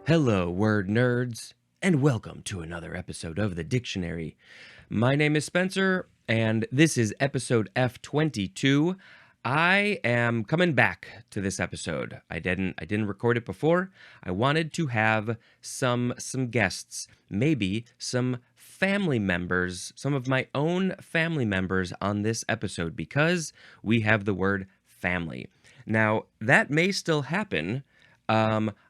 Hello, word nerds, and welcome to another episode of the dictionary. My name is Spencer, and this is episode F22. I am coming back to this episode. I didn't record it before. I wanted to have some guests, maybe some family members, some of my own family members on this episode because we have the word family. Now, that may still happen.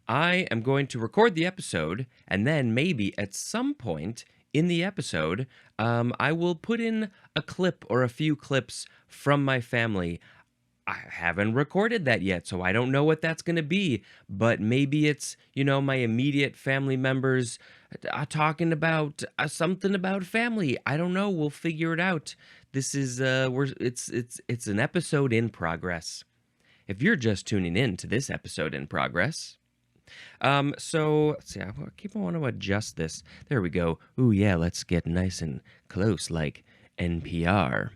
I am going to record the episode, and then maybe at some point in the episode, I will put in a clip or a few clips from my family. I haven't recorded that yet, so I don't know what that's going to be, but maybe it's, my immediate family members talking about something about family. I don't know. We'll figure it out. This is it's an episode in progress. If you're just tuning in to this episode in progress, so let's see. I want to adjust this. There we go. Ooh, yeah. Let's get nice and close, like NPR.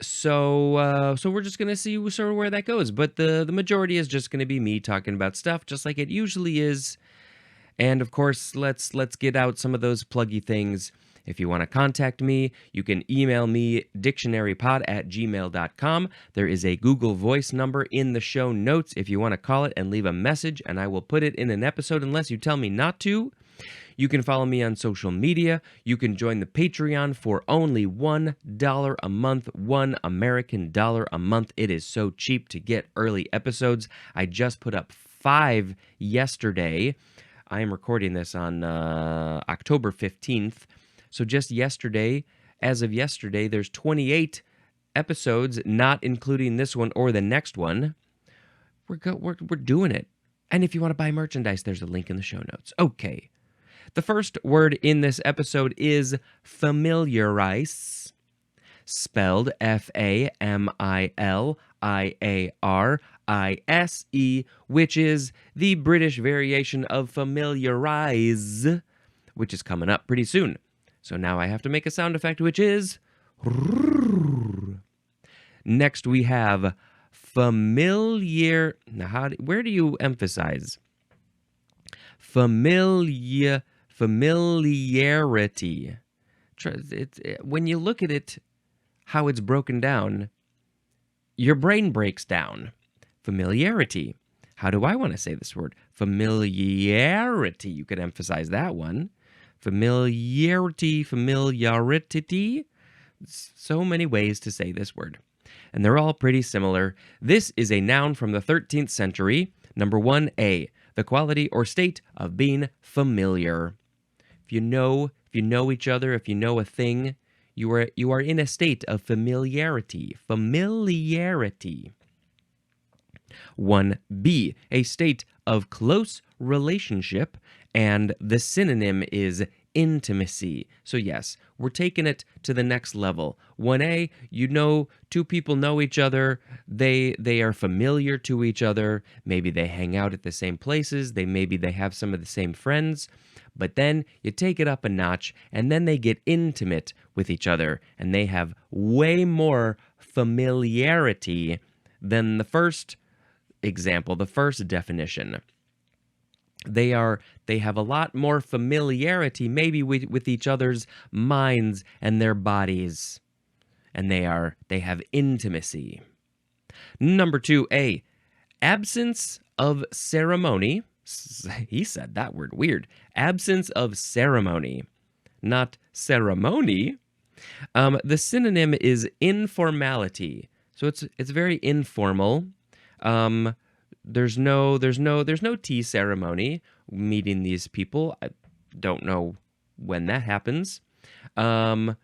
So we're just gonna see sort of where that goes. But the majority is just gonna be me talking about stuff, just like it usually is. And of course, let's get out some of those pluggy things. If you want to contact me, you can email me dictionarypod@gmail.com. There is a Google Voice number in the show notes if you want to call it and leave a message, and I will put it in an episode unless you tell me not to. You can follow me on social media. You can join the Patreon for only $1 a month, $1 American a month. It is so cheap to get early episodes. I just put up 5 yesterday. I am recording this on October 15th. So just yesterday, as of yesterday, there's 28 episodes, not including this one or the next one. We're doing it. And if you want to buy merchandise, there's a link in the show notes. Okay. The first word in this episode is familiarise, spelled Familiarise, which is the British variation of familiarise, which is coming up pretty soon. So now I have to make a sound effect, which is... Next we have familiar... Now, where do you emphasize? Familiarity. When you look at it, how it's broken down, your brain breaks down. Familiarity. How do I want to say this word? Familiarity. You could emphasize that one. Familiarity. So many ways to say this word. And they're all pretty similar. This is a noun from the 13th century. Number 1A, the quality or state of being familiar. If you know each other, if you know a thing, you are in a state of familiarity. 1B, a state of close relationship, and the synonym is intimacy. So yes, we're taking it to the next level. 1A, two people know each other, they are familiar to each other, maybe they hang out at the same places, maybe they have some of the same friends, but then you take it up a notch, and then they get intimate with each other, and they have way more familiarity than the first example, the first definition. They have a lot more familiarity maybe with each other's minds and their bodies, and they have intimacy. Number 2A, absence of ceremony. He said that word weird. Absence of ceremony, not ceremony. The synonym is informality. So it's very informal. There's no tea ceremony meeting these people. I don't know when that happens. So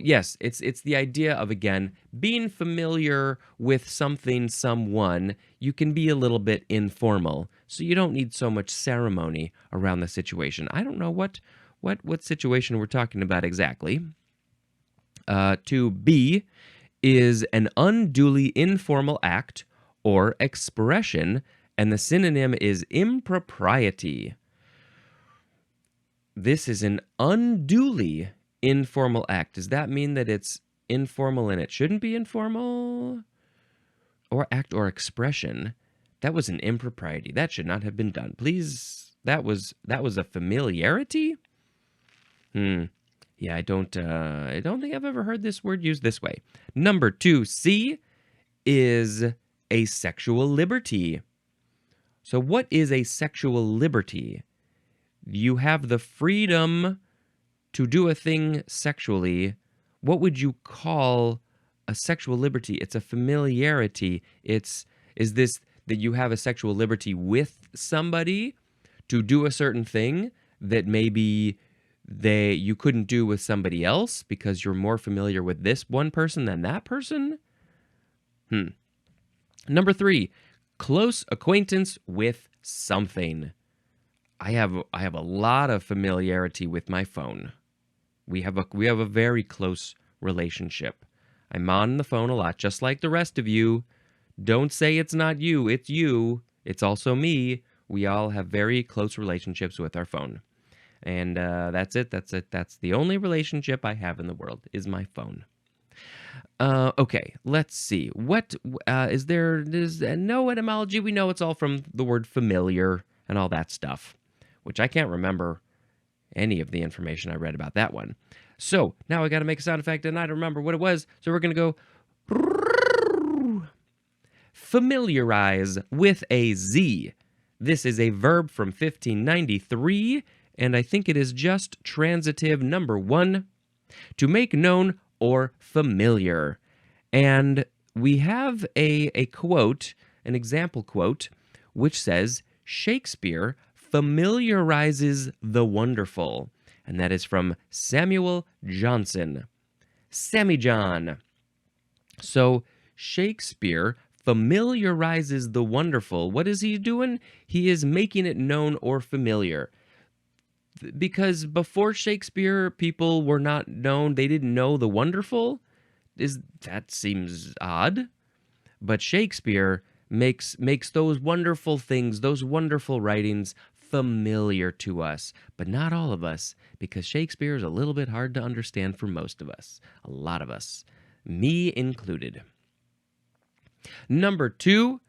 yes, it's the idea of, again, being familiar with something, someone. You can be a little bit informal, so you don't need so much ceremony around the situation. I don't know what situation we're talking about exactly. 2B is an unduly informal act or expression, and the synonym is impropriety. This is an unduly informal act. Does that mean that it's informal and it shouldn't be informal? Or act or expression? That was an impropriety. That should not have been done. Please, That was a familiarity? Yeah, I don't think I've ever heard this word used this way. Number 2C is a sexual liberty. So what is a sexual liberty? You have the freedom to do a thing sexually. What would you call a sexual liberty? It's a familiarity. Is this that you have a sexual liberty with somebody to do a certain thing that maybe you couldn't do with somebody else because you're more familiar with this one person than that person? Number 3, close acquaintance with something. I have a lot of familiarity with my phone. We have a very close relationship. I'm on the phone a lot, just like the rest of you. Don't say it's not you, it's you. It's also me. We all have very close relationships with our phone. And that's it. That's the only relationship I have in the world is my phone. Okay, let's see. What is there? There's no etymology. We know it's all from the word familiar and all that stuff, which I can't remember any of the information I read about that one. So now I got to make a sound effect, and I don't remember what it was. So we're going to go familiarize with a Z. This is a verb from 1593, and I think it is just transitive number 1, to make known or familiar. And we have a quote, an example quote, which says, Shakespeare familiarizes the wonderful. And that is from Samuel Johnson. Sammy John. So Shakespeare familiarizes the wonderful. What is he doing? He is making it known or familiar. Because before Shakespeare, people were not known. They didn't know the wonderful. That seems odd. But Shakespeare makes those wonderful things, those wonderful writings, familiar to us. But not all of us, because Shakespeare is a little bit hard to understand for most of us. A lot of us. Me included. Number 2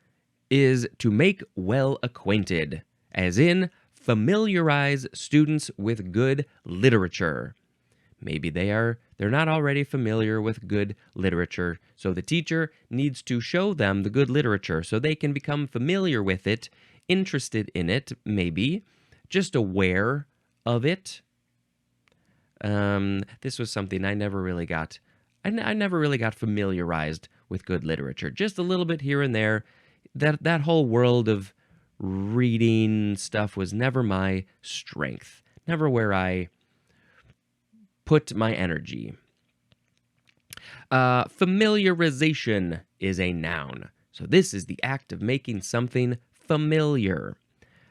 is to make well acquainted, as in familiarize students with good literature. Maybe they're not already familiar with good literature, so the teacher needs to show them the good literature so they can become familiar with it, interested in it, maybe, just aware of it. This was something I never really got. I never really got familiarized with good literature. Just a little bit here and there. That whole world of reading stuff was never my strength. Never where I put my energy. Familiarization is a noun. So this is the act of making something familiar.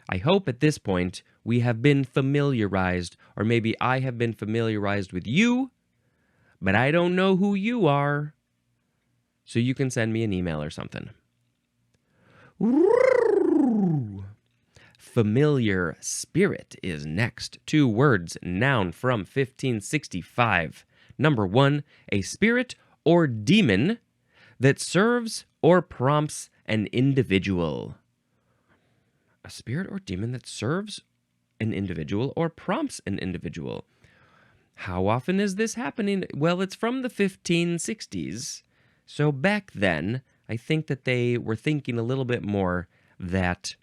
I hope at this point we have been familiarized, or maybe I have been familiarized with you, but I don't know who you are. So you can send me an email or something. Familiar spirit is next. 2 words, noun from 1565. Number 1, a spirit or demon that serves or prompts an individual. A spirit or demon that serves an individual or prompts an individual. How often is this happening? Well, it's from the 1560s. So back then, I think that they were thinking a little bit more that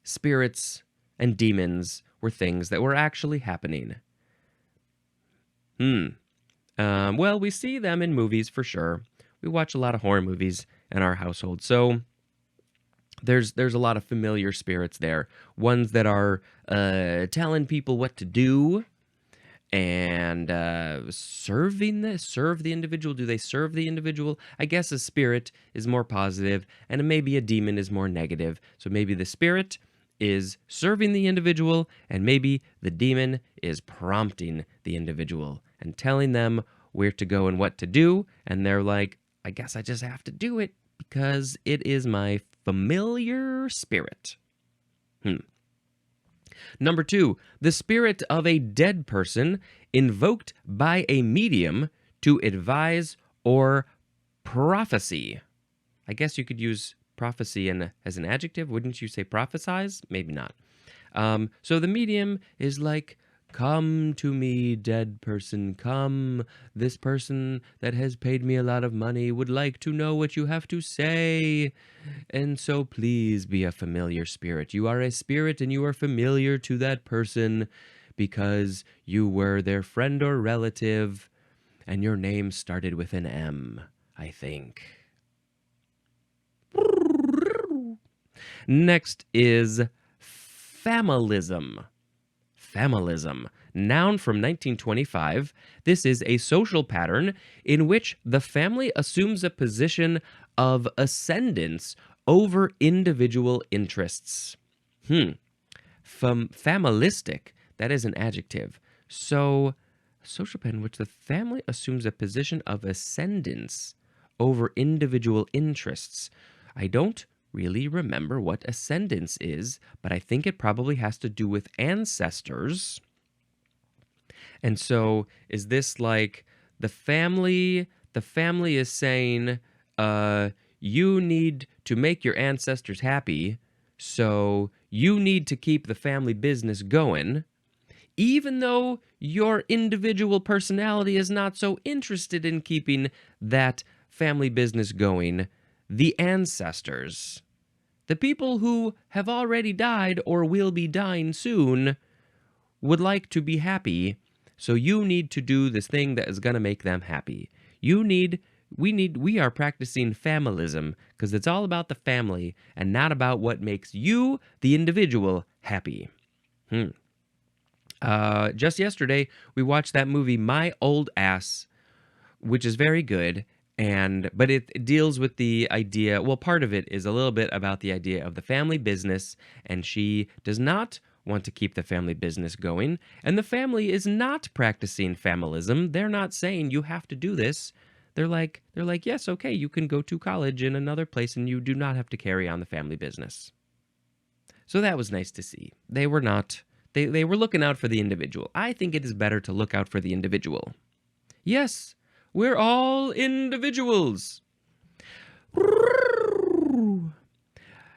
spirits and demons were things that were actually happening. Well, we see them in movies for sure. We watch a lot of horror movies in our household, so there's a lot of familiar spirits there. Ones that are telling people what to do and serve the individual. Do they serve the individual? I guess a spirit is more positive, and maybe a demon is more negative. So maybe the spirit is serving the individual, and maybe the demon is prompting the individual and telling them where to go and what to do. And they're like, I guess I just have to do it because it is my familiar spirit. Number 2, the spirit of a dead person invoked by a medium to advise or prophecy. I guess you could use prophecy as an adjective. Wouldn't you say prophesize? Maybe not. So the medium is like, come to me, dead person, come. This person that has paid me a lot of money would like to know what you have to say. And so please be a familiar spirit. You are a spirit and you are familiar to that person because you were their friend or relative and your name started with an M, I think. Next is familism. Familism. Noun from 1925. This is a social pattern in which the family assumes a position of ascendance over individual interests. Familistic, that is an adjective. So, social pattern in which the family assumes a position of ascendance over individual interests. I don't really remember what ascendance is, but I think it probably has to do with ancestors. And so is this like the family is saying, you need to make your ancestors happy, so you need to keep the family business going, even though your individual personality is not so interested in keeping that family business going. The ancestors, the people who have already died or will be dying soon, would like to be happy, so you need to do this thing that is going to make them happy. We are practicing familism because it's all about the family and not about what makes you, the individual, happy. Just yesterday, we watched that movie, My Old Ass, which is very good. But it deals with the idea, well, part of it is a little bit about the idea of the family business, and she does not want to keep the family business going, and the family is not practicing familism. They're not saying you have to do this. They're like, yes, okay, you can go to college in another place, and you do not have to carry on the family business. So that was nice to see. They were not, they were looking out for the individual. I think it is better to look out for the individual. Yes, we're all individuals.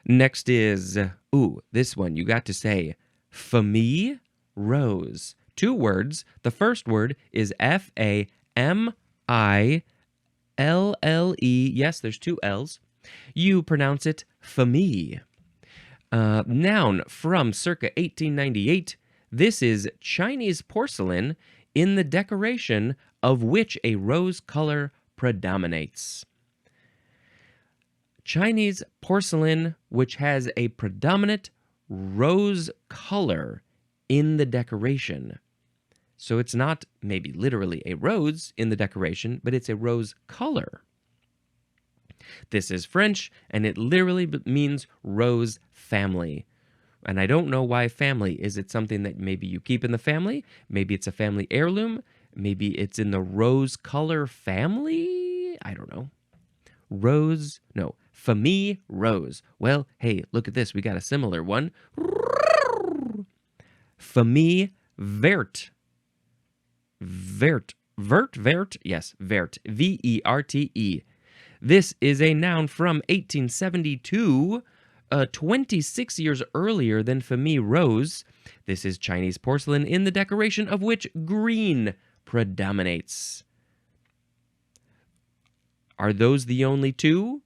Next is, this one you got to say, familiarise. 2 words. The first word is Famille. Yes, there's 2 L's. You pronounce it famille. Noun from circa 1898. This is Chinese porcelain in the decoration of which a rose color predominates. Chinese porcelain which has a predominant rose color in the decoration. So it's not maybe literally a rose in the decoration, but it's a rose color. This is French, and it literally means rose family. And I don't know why family. Is it something that maybe you keep in the family? Maybe it's a family heirloom. Maybe it's in the rose color family? I don't know. Famille rose. Well, hey, look at this. We got a similar one. Famille verte. Verte. Yes, verte. Verte. This is a noun from 1872, 26 years earlier than famille rose. This is Chinese porcelain in the decoration of which green predominates. Are those the only 2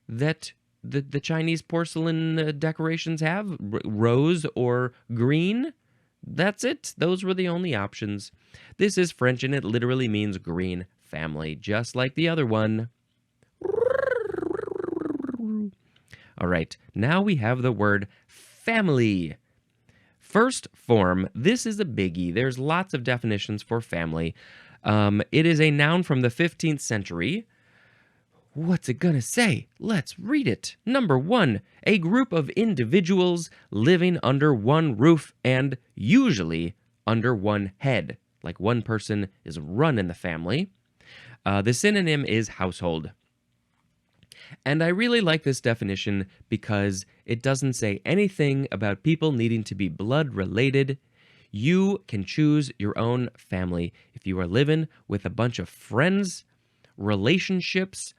that the Chinese porcelain decorations have? Rose or green? That's it. Those were the only options. This is French, and it literally means green family, just like the other one. All right, now we have the word family. First form, this is a biggie. There's lots of definitions for family. It is a noun from the 15th century. What's it gonna say? Let's read it. Number 1, a group of individuals living under one roof and usually under one head. Like one person is running the family. The synonym is household. And I really like this definition because it doesn't say anything about people needing to be blood related. You can choose your own family. If you are living with a bunch of friends, relationships,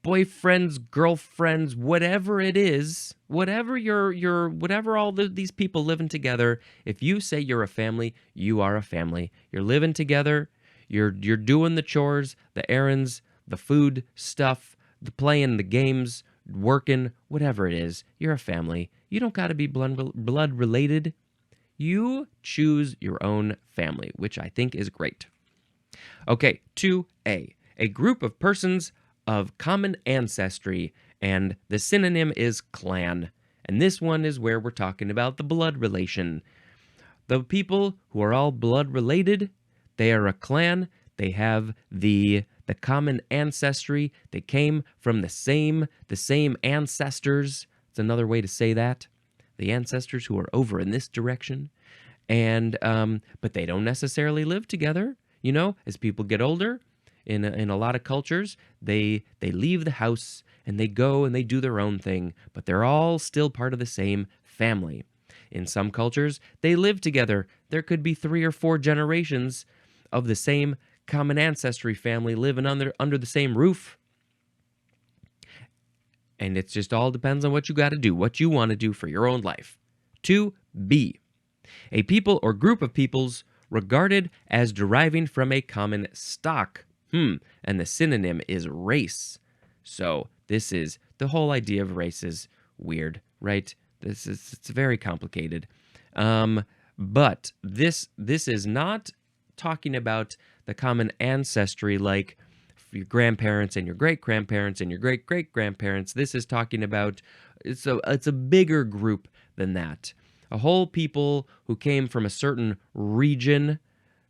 boyfriends, girlfriends, whatever it is, whatever whatever these people living together, if you say you're a family, you are a family. You're living together, you're doing the chores, the errands, the food stuff, the playing the games, working, whatever it is, you're a family. You don't got to be blood related. You choose your own family, which I think is great. Okay, 2A, a group of persons of common ancestry, and the synonym is clan. And this one is where we're talking about the blood relation. The people who are all blood related, they are a clan. They have the common ancestry. They came from the same ancestors. It's another way to say that. The ancestors who are over in this direction. And but they don't necessarily live together. You know, as people get older, in a lot of cultures, they leave the house and they go and they do their own thing, but they're all still part of the same family. In some cultures, they live together. There could be 3 or 4 generations of the same common ancestry family living under the same roof. And it just all depends on what you got to do, what you want to do for your own life. 2B, a people or group of peoples regarded as deriving from a common stock. And the synonym is race. So this is the whole idea of race is weird, right? It's very complicated. But this is not talking about the common ancestry like your grandparents and your great-grandparents and your great-great-grandparents. This is talking about it's a bigger group than that. A whole people who came from a certain region.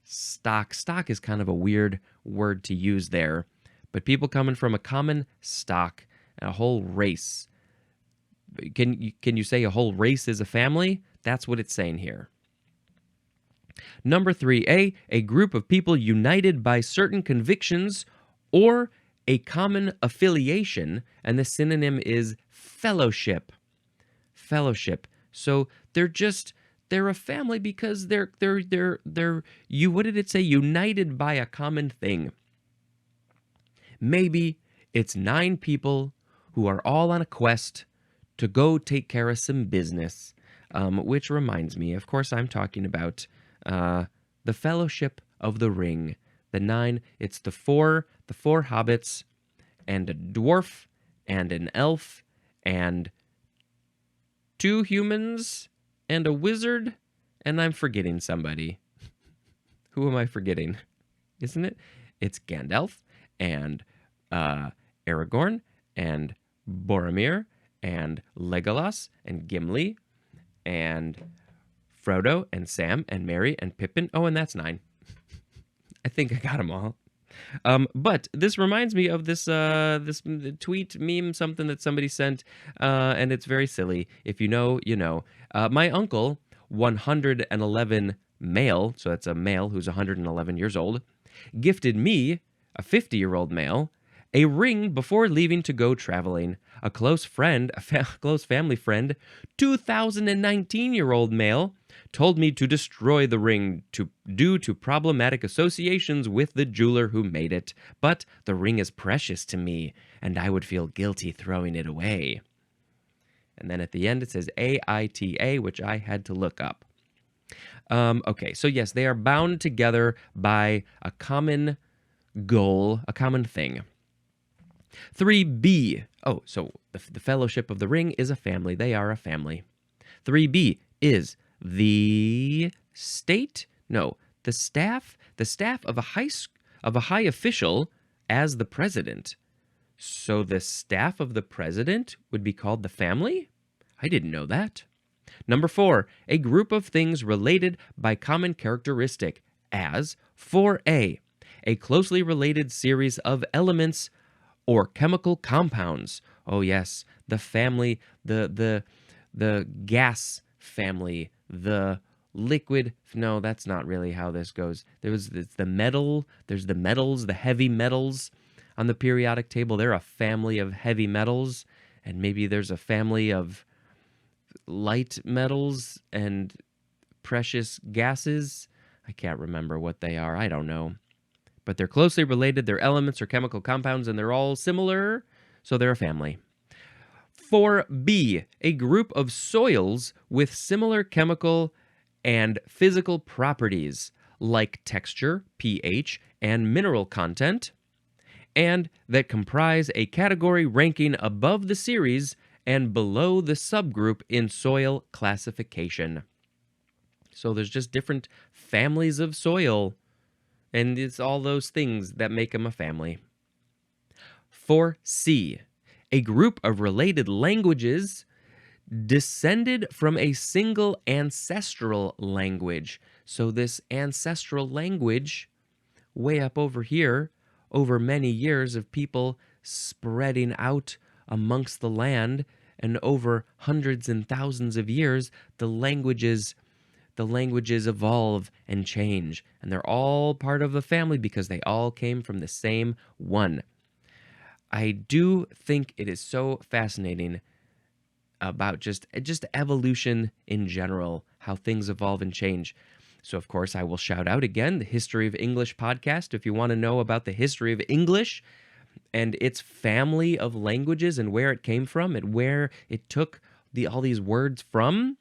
Stock is kind of a weird word to use there, but people coming from a common stock, a whole race. Can you say a whole race is a family? That's what it's saying here. Number 3A, a group of people united by certain convictions or a common affiliation, and the synonym is fellowship. Fellowship. So they're a family because they're what did it say? United by a common thing. Maybe it's 9 people who are all on a quest to go take care of some business, which reminds me, of course, I'm talking about the Fellowship of the Ring. The 9, it's the four hobbits and a dwarf and an elf and 2 humans and a wizard, and I'm forgetting somebody. Who am I forgetting? Isn't it? It's Gandalf and Aragorn and Boromir and Legolas and Gimli and Frodo and Sam and Merry and Pippin. Oh, and that's 9. I think I got them all. But this reminds me of this tweet, meme, something that somebody sent, and it's very silly. If you know, you know. My uncle, 111 male, so that's a male who's 111 years old, gifted me, a 50-year-old male, a ring before leaving to go traveling. A close friend, close family friend, 2019-year-old male, told me to destroy the ring due to problematic associations with the jeweler who made it. But the ring is precious to me, and I would feel guilty throwing it away. And then at the end it says AITA, which I had to look up. Okay, so yes, they are bound together by a common goal, a common thing. 3B. Oh, so the Fellowship of the Ring is a family. They are a family. 3B is the state? No, the staff of a high official as the president. So the staff of the president would be called the family? I didn't know that. Number 4, a group of things related by common characteristic as 4A, a closely related series of elements or chemical compounds. Oh yes, the family, the gas family, the liquid. No, that's not really how this goes. There's the metal, there's the metals, the heavy metals on the periodic table. They're a family of heavy metals, and maybe there's a family of light metals and precious gases. I can't remember what they are. I don't know. But they're closely related. They're elements or chemical compounds, and they're all similar. so they're a family. 4b, a group of soils with similar chemical and physical properties like texture, pH, and mineral content, and that comprise a category ranking above the series and below the subgroup in soil classification. So there's just different families of soil, and it's all those things that make them a family. 4c, a group of related languages descended from a single ancestral language. So this ancestral language, way up over here, over many years of people spreading out amongst the land, and over hundreds and thousands of years, the languages evolve and change, and they're all part of the family because they all came from the same one. I do think it is so fascinating about just evolution in general, how things evolve and change. So, of course, I will shout out again the History of English podcast if you want to know about the history of English and its family of languages and where it came from and where it took all these words from.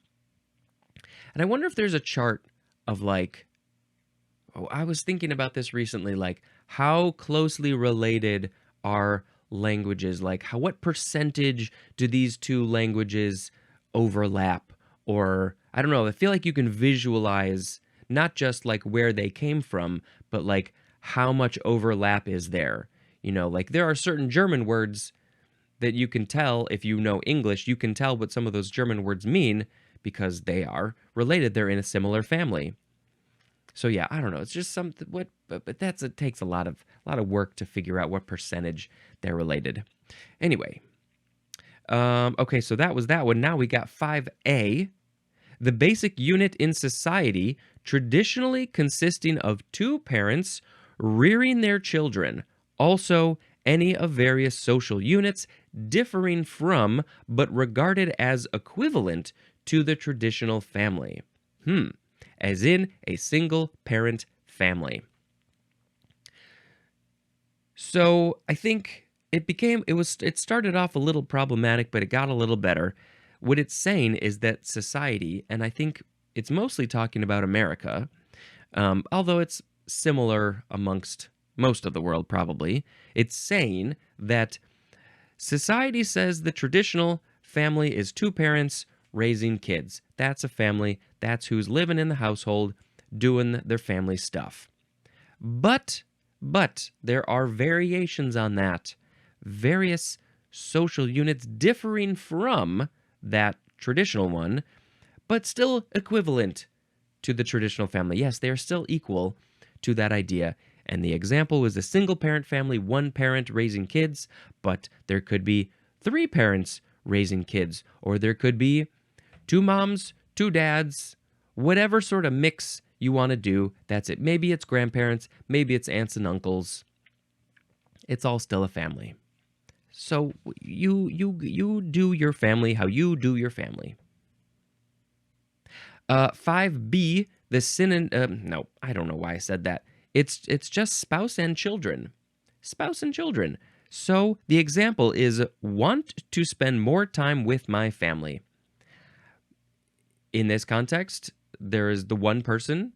And I wonder if there's a chart of I was thinking about this recently, how closely related are languages? What percentage do these two languages overlap? Or, I don't know, I feel like you can visualize not just where they came from, but how much overlap is there? There are certain German words that you can tell, if you know English, you can tell what some of those German words mean because they are related. They're in a similar family. So yeah, I don't know. It's just something. But it takes a lot of work to figure out what percentage they're related. Anyway, okay, so that was that one. Now we got 5a, the basic unit in society, traditionally consisting of two parents rearing their children. Also, any of various social units differing from but regarded as equivalent to the traditional family. As in a single parent family. So I think it started off a little problematic, but it got a little better. What it's saying is that society, and I think it's mostly talking about America, although it's similar amongst most of the world probably, it's saying that society says the traditional family is two parents raising kids. That's a family. That's who's living in the household, doing their family stuff. But there are variations on that. Various social units differing from that traditional one, but still equivalent to the traditional family. Yes, they are still equal to that idea. And the example was a single parent family, one parent raising kids, but there could be three parents raising kids, or there could be two moms, two dads, whatever sort of mix you want to do. That's it. Maybe it's grandparents, maybe it's aunts and uncles. It's all still a family. So you do your family how you do your family. 5b, the no, I don't know why I said that. It's just spouse and children. Spouse and children. So the example is want to spend more time with my family. In this context, there is the one person,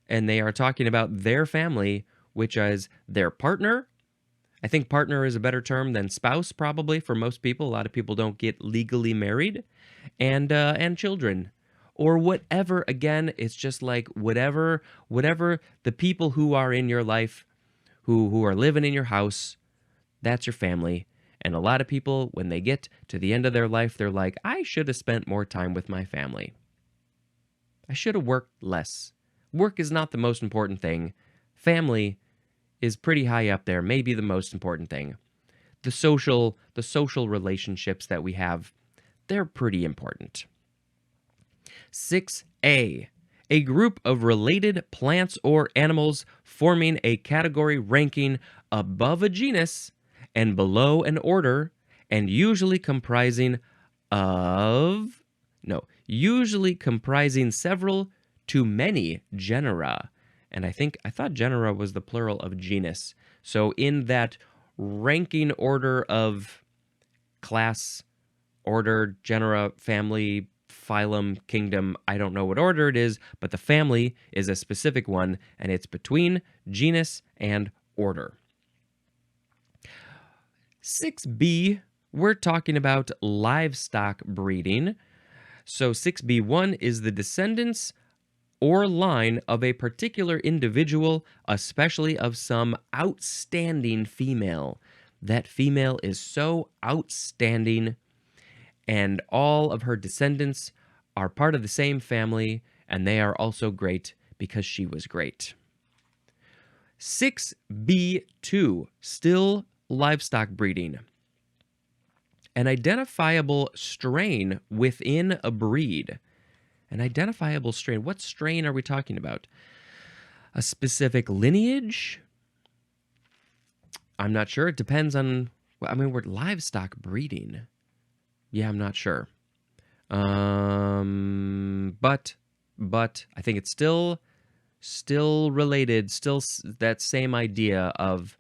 and they are talking about their family, which is their partner. I think partner is a better term than spouse, probably, for most people. A lot of people don't get legally married. And children. Or whatever, again, it's just whatever the people who are in your life, who are living in your house, that's your family. And a lot of people, when they get to the end of their life, they're like, I should have spent more time with my family. I should have worked less. Work is not the most important thing. Family is pretty high up there, maybe the most important thing. The social relationships that we have, they're pretty important. 6a, a group of related plants or animals forming a category ranking above a genus and below an order, and usually comprising several to many genera. And I thought genera was the plural of genus. So in that ranking order of class, order, genera, family, phylum, kingdom. I don't know what order it is, but the family is a specific one, and it's between genus and order. 6b, we're talking about livestock breeding. So 6b1 is the descendants or line of a particular individual, especially of some outstanding female. That female is so outstanding, and all of her descendants are part of the same family, and they are also great because she was great. 6b2, still livestock breeding. An identifiable strain within a breed. An identifiable strain. What strain are we talking about? A specific lineage? I'm not sure. It depends on, we're livestock breeding. Yeah, I'm not sure. But I think it's still related, still that same idea of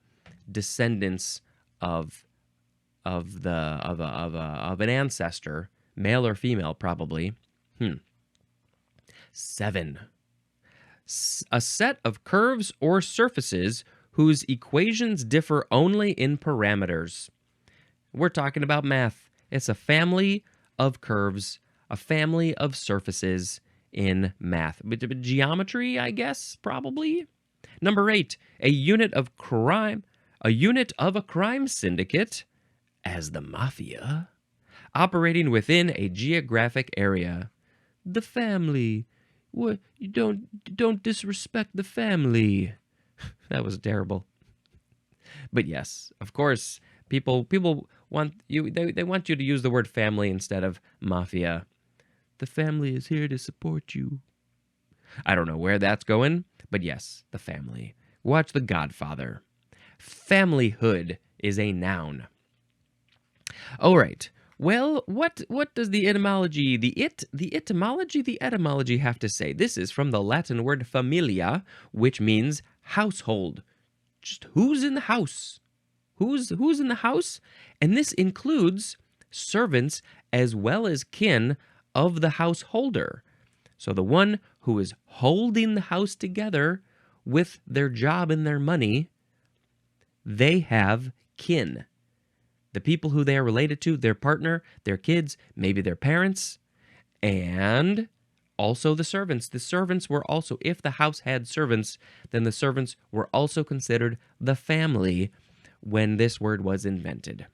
descendants of an ancestor, male or female, probably. 7. A set of curves or surfaces whose equations differ only in parameters. We're talking about math. It's a family of curves, a family of surfaces in math. But geometry, I guess, probably. Number 8, a unit of a crime syndicate, as the mafia, operating within a geographic area. The family. What? You don't disrespect the family. That was terrible. But yes, of course, people want you. They want you to use the word family instead of mafia. The family is here to support you. I don't know where that's going, but yes, the family. Watch The Godfather. Familyhood is a noun. All right. Well, what does the etymology have to say? This is from the Latin word familia, which means household. Just who's in the house? Who's in the house? And this includes servants as well as kin of the householder. So the one who is holding the house together with their job and their money, they have kin. The people who they are related to, their partner, their kids, maybe their parents, and also the servants. The servants were also, if the house had servants, then the servants were also considered the family when this word was invented.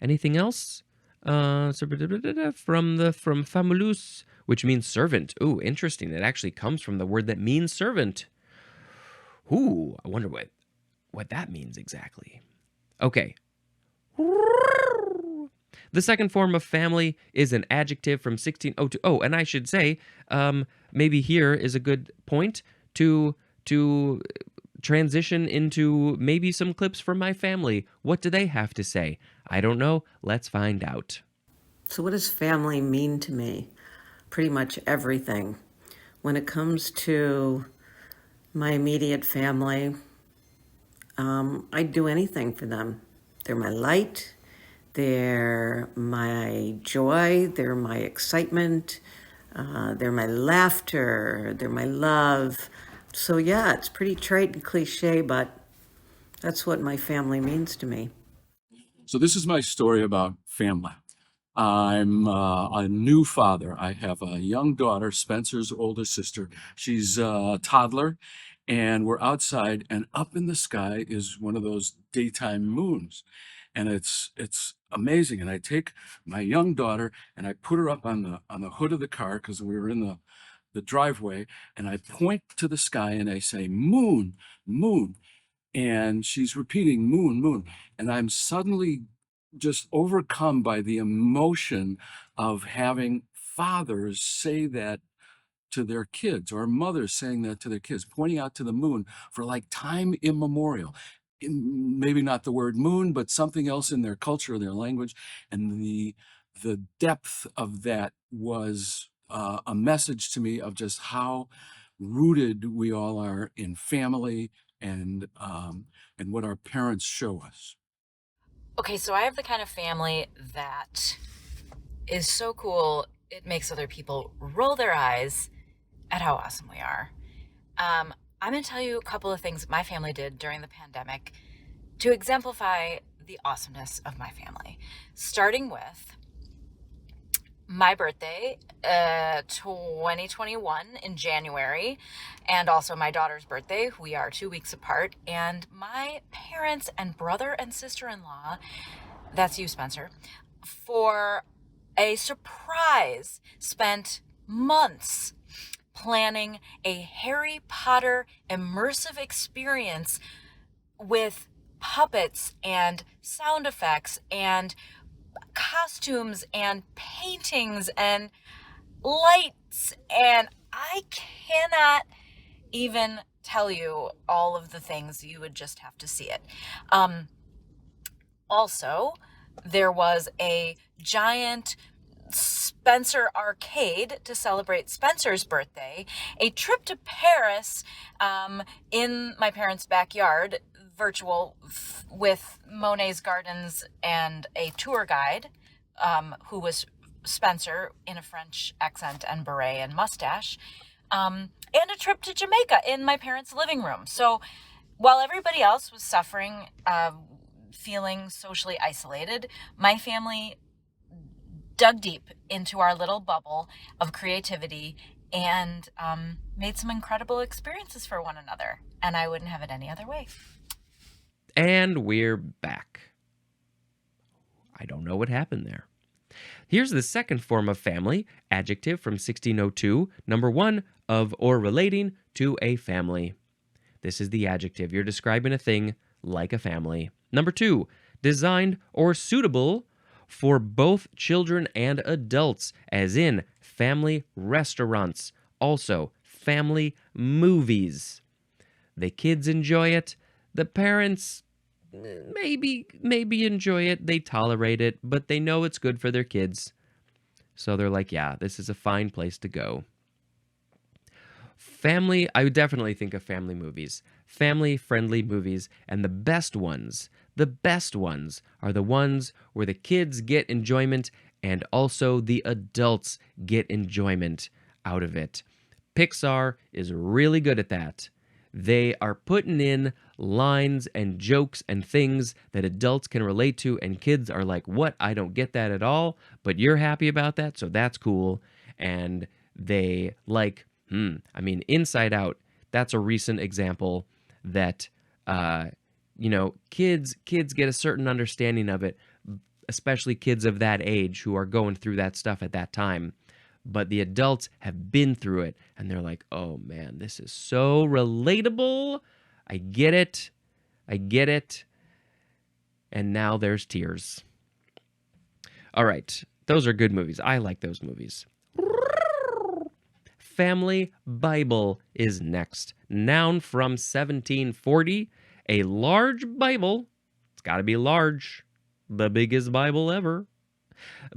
Anything else? From famulus, which means servant. Ooh, interesting. It actually comes from the word that means servant. Ooh, I wonder what that means exactly. Okay. The second form of family is an adjective from 1602. Oh, and I should say, maybe here is a good point to transition into maybe some clips from my family. What do they have to say? I don't know. Let's find out. So, what does family mean to me? Pretty much everything. When it comes to my immediate family, I'd do anything for them. They're my light, they're my joy, they're my excitement, they're my laughter, they're my love. So, yeah, it's pretty trite and cliche, but that's what my family means to me. So this is my story about family. I'm a new father. I have a young daughter, Spencer's older sister. She's a toddler, and we're outside, and up in the sky is one of those daytime moons, and it's amazing. And I take my young daughter and I put her up on the hood of the car because we were in the driveway, and I point to the sky and I say, "Moon, moon." And she's repeating moon, moon. And I'm suddenly just overcome by the emotion of having fathers say that to their kids, or mothers saying that to their kids, pointing out to the moon for like time immemorial. Maybe not the word moon, but something else in their culture, their language. And the depth of that was a message to me of just how rooted we all are in family and what our parents show us. Okay, so I have the kind of family that is so cool, it makes other people roll their eyes at how awesome we are. I'm going to tell you a couple of things my family did during the pandemic to exemplify the awesomeness of my family. Starting with my birthday, 2021 in January, and also my daughter's birthday. We are 2 weeks apart. And my parents and brother and sister-in-law, that's you, Spencer, for a surprise, spent months planning a Harry Potter immersive experience with puppets and sound effects and costumes and paintings and lights, and I cannot even tell you all of the things. You would just have to see it. Also, there was a giant Spencer arcade to celebrate Spencer's birthday, a trip to Paris in my parents' backyard, virtual, with Monet's Gardens and a tour guide who was Spencer in a French accent and beret and mustache, and a trip to Jamaica in my parents' living room. So while everybody else was suffering, feeling socially isolated, my family dug deep into our little bubble of creativity and made some incredible experiences for one another. And I wouldn't have it any other way. And we're back. I don't know what happened there. Here's the second form of family, adjective from 1602, number 1, of or relating to a family. This is the adjective. You're describing a thing like a family. Number 2, designed or suitable for both children and adults, as in family restaurants, also family movies. The kids enjoy it. The parents maybe enjoy it. They tolerate it, but they know it's good for their kids. So they're like, yeah, this is a fine place to go. Family, I would definitely think of family movies. Family-friendly movies, and the best ones are the ones where the kids get enjoyment and also the adults get enjoyment out of it. Pixar is really good at that. They are putting in lines and jokes and things that adults can relate to, and kids are like, what? I don't get that at all, but you're happy about that, so that's cool. And they like, Inside Out, that's a recent example that, kids get a certain understanding of it, especially kids of that age who are going through that stuff at that time. But the adults have been through it, and they're like, oh man, this is so relatable. I get it. And now there's tears. All right, those are good movies. I like those movies. Family Bible is next. Noun from 1740, a large Bible. It's got to be large. The biggest Bible ever.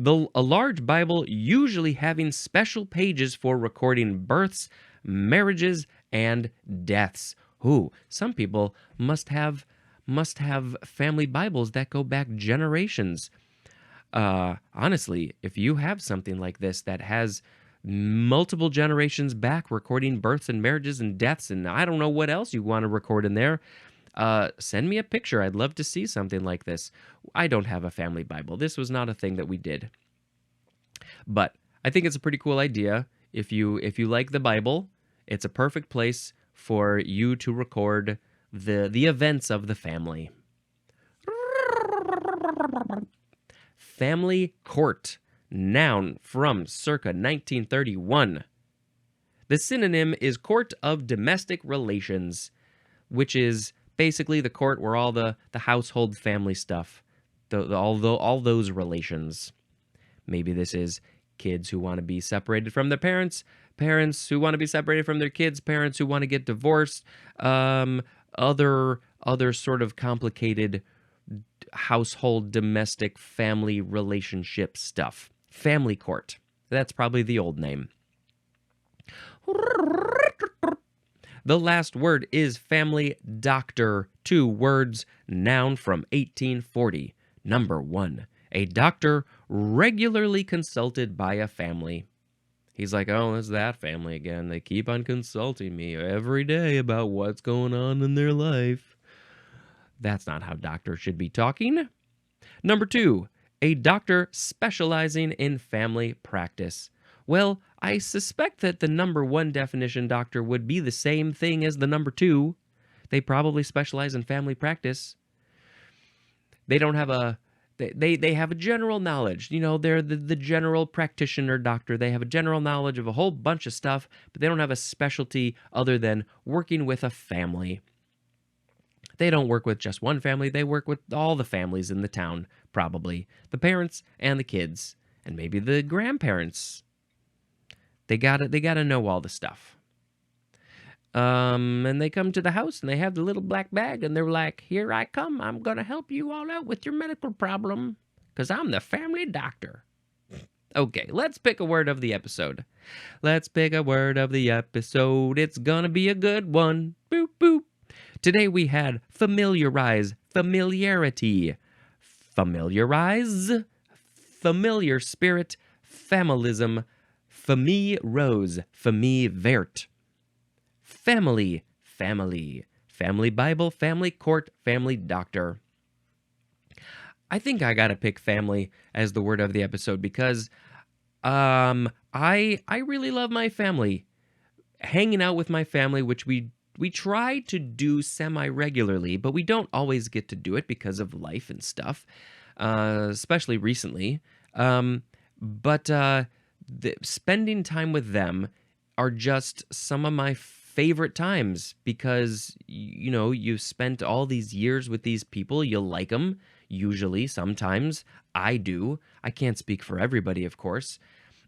A large Bible usually having special pages for recording births, marriages, and deaths. Ooh, some people must have family Bibles that go back generations. Honestly, if you have something like this that has multiple generations back recording births and marriages and deaths, and I don't know what else you want to record in there, send me a picture. I'd love to see something like this. I don't have a family Bible. This was not a thing that we did. But I think it's a pretty cool idea. If you like the Bible, it's a perfect place for you to record the events of the family. Family court. Noun from circa 1931. The synonym is court of domestic relations, which is basically the court where all the household family stuff, all those relations. Maybe this is kids who want to be separated from their parents, parents who want to be separated from their kids, parents who want to get divorced, other sort of complicated household domestic family relationship stuff. Family court. That's probably the old name. The last word is family doctor. 2 words, noun from 1840. Number 1, a doctor regularly consulted by a family. He's like, oh, it's that family again. They keep on consulting me every day about what's going on in their life. That's not how doctors should be talking. Number 2, a doctor specializing in family practice. Well, I suspect that the number 1 definition doctor would be the same thing as the number 2. They probably specialize in family practice. They don't have a they have a general knowledge. You know, they're the general practitioner doctor. They have a general knowledge of a whole bunch of stuff, but they don't have a specialty other than working with a family. They don't work with just one family. They work with all the families in the town, probably. The parents and the kids, and maybe the grandparents. They gotta know all the stuff. And they come to the house and they have the little black bag and they're like, here I come. I'm going to help you all out with your medical problem because I'm the family doctor. Okay, let's pick a word of the episode. Let's pick a word of the episode. It's going to be a good one. Boop, boop. Today we had familiarize, familiarity, familiarize, familiar spirit, familism, famille rose, famille verte. Family, family, family Bible, family court, family doctor. I think I gotta pick family as the word of the episode because I really love my family. Hanging out with my family, which we try to do semi-regularly, but we don't always get to do it because of life and stuff, especially recently. But spending time with them are just some of my favorite times because, you know, you've spent all these years with these people. You like them, usually, sometimes. I do. I can't speak for everybody, of course.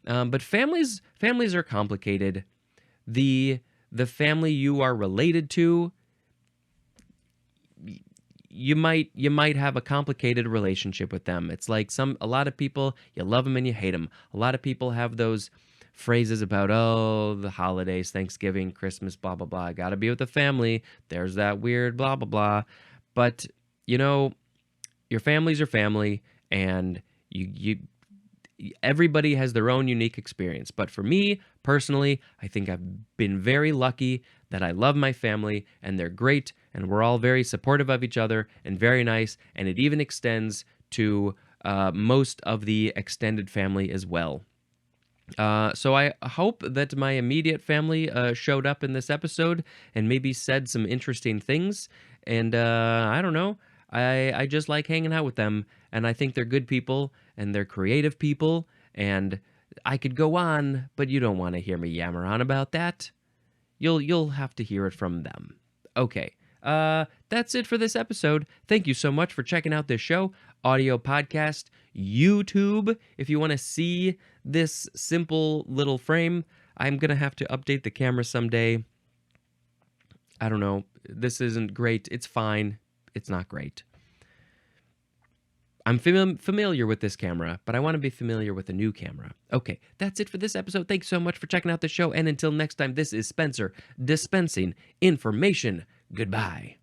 But families are complicated. The family you are related to, you might have a complicated relationship with them. It's like a lot of people, you love them and you hate them. A lot of people have those phrases about, oh, the holidays, Thanksgiving, Christmas, blah, blah, blah. I got to be with the family. There's that weird blah, blah, blah. But, you know, your family's your family, and everybody has their own unique experience. But for me, personally, I think I've been very lucky that I love my family, and they're great, and we're all very supportive of each other, and very nice, and it even extends to most of the extended family as well. So I hope that my immediate family showed up in this episode and maybe said some interesting things. And I don't know. I just like hanging out with them. And I think they're good people and they're creative people. And I could go on, but you don't want to hear me yammer on about that. You'll have to hear it from them. Okay. That's it for this episode. Thank you so much for checking out this show, audio podcast, YouTube. If you want to see this simple little frame, I'm going to have to update the camera someday. I don't know. This isn't great. It's fine. It's not great. I'm familiar with this camera, but I want to be familiar with a new camera. Okay, that's it for this episode. Thanks so much for checking out the show. And until next time, this is Spencer dispensing information. Goodbye.